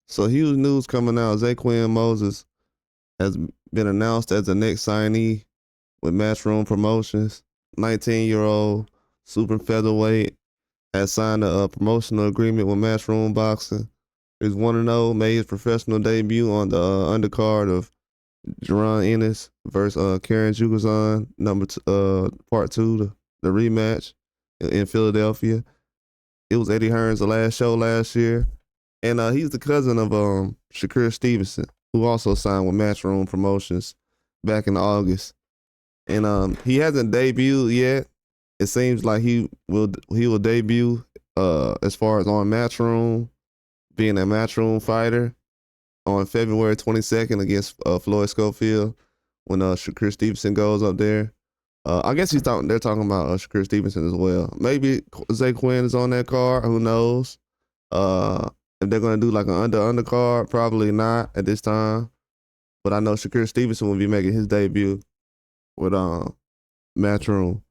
So huge news coming out. Zaquin Moses has been announced as the next signee with Matchroom Promotions. 19-year-old super featherweight has signed a promotional agreement with Matchroom Boxing. He's 1-0, made his professional debut on the undercard of Jerron Ennis versus Karen Jugazon, part two, the rematch in Philadelphia. It was Eddie Hearn's the last show last year. And he's the cousin of Shakur Stevenson, who also signed with Matchroom Promotions back in August. And he hasn't debuted yet. It seems like he will debut as far as on Matchroom, being a Matchroom fighter on February 22nd against Floyd Schofield when Shakur Stevenson goes up there. I guess they're talking about Shakur Stevenson as well. Maybe Zaquin is on that card. Who knows? If they're gonna do like an undercard, probably not at this time. But I know Shakur Stevenson will be making his debut with Matchroom.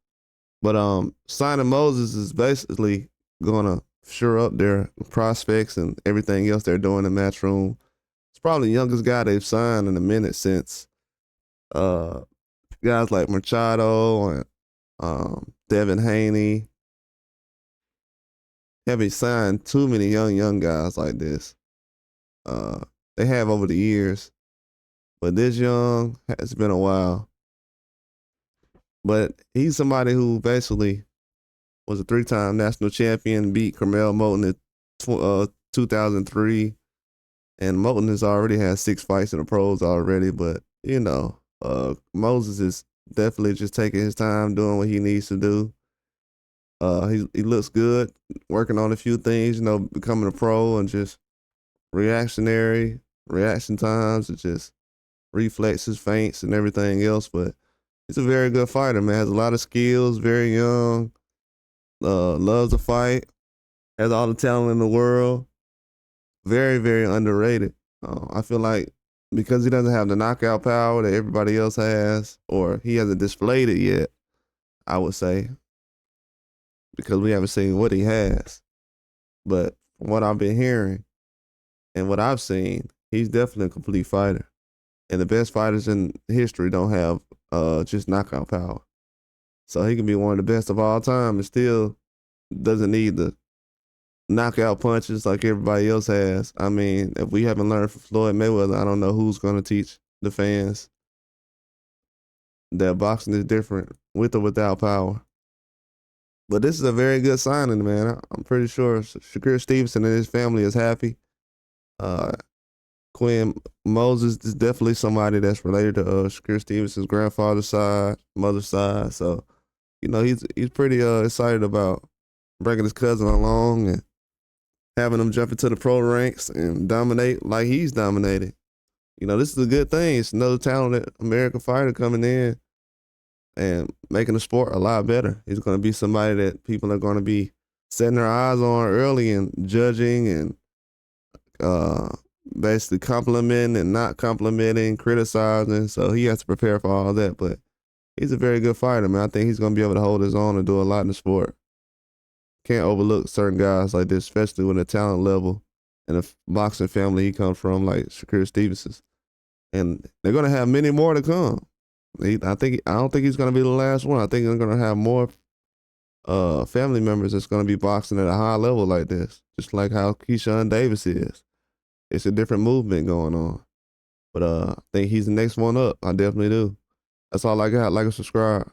But signing Moses is basically gonna sure up their prospects and everything else they're doing in Matchroom. It's probably the youngest guy they've signed in a minute since guys like Machado and Devin Haney. Haven't signed too many young guys like this. They have over the years, but this young has been a while. But he's somebody who basically was a 3-time national champion, beat Carmel Moulton in 2003, and Moulton has already had 6 fights in the pros already. But Moses is definitely just taking his time, doing what he needs to do. He looks good, working on a few things, becoming a pro and just reaction times, and just reflexes, feints, and everything else. But he's a very good fighter, man. Has a lot of skills, very young, loves to fight, has all the talent in the world. Very, very underrated. I feel like because he doesn't have the knockout power that everybody else has, or he hasn't displayed it yet, I would say, because we haven't seen what he has. But from what I've been hearing and what I've seen, he's definitely a complete fighter. And the best fighters in history don't have just knockout power. So he can be one of the best of all time and still doesn't need the knockout punches like everybody else has. I mean, if we haven't learned from Floyd Mayweather, I don't know who's going to teach the fans that boxing is different with or without power. But this is a very good signing, man. I'm pretty sure Shakur Stevenson and his family is happy. Quinn Moses is definitely somebody that's related to Shakur Stevenson's grandfather's side, mother's side. So, he's pretty excited about bringing his cousin along and having him jump into the pro ranks and dominate like he's dominated. This is a good thing. It's another talented American fighter coming in and making the sport a lot better. He's going to be somebody that people are going to be setting their eyes on early and judging and basically complimenting and not complimenting, criticizing. So he has to prepare for all that. But he's a very good fighter, man. I think he's going to be able to hold his own and do a lot in the sport. Can't overlook certain guys like this, especially with the talent level and the boxing family he comes from, like Shakur Stevenson. And they're going to have many more to come. I don't think he's going to be the last one. I think they're going to have more family members that's going to be boxing at a high level like this, just like how Keyshawn Davis is. It's a different movement going on. But I think he's the next one up. I definitely do. That's all I got. Like and subscribe.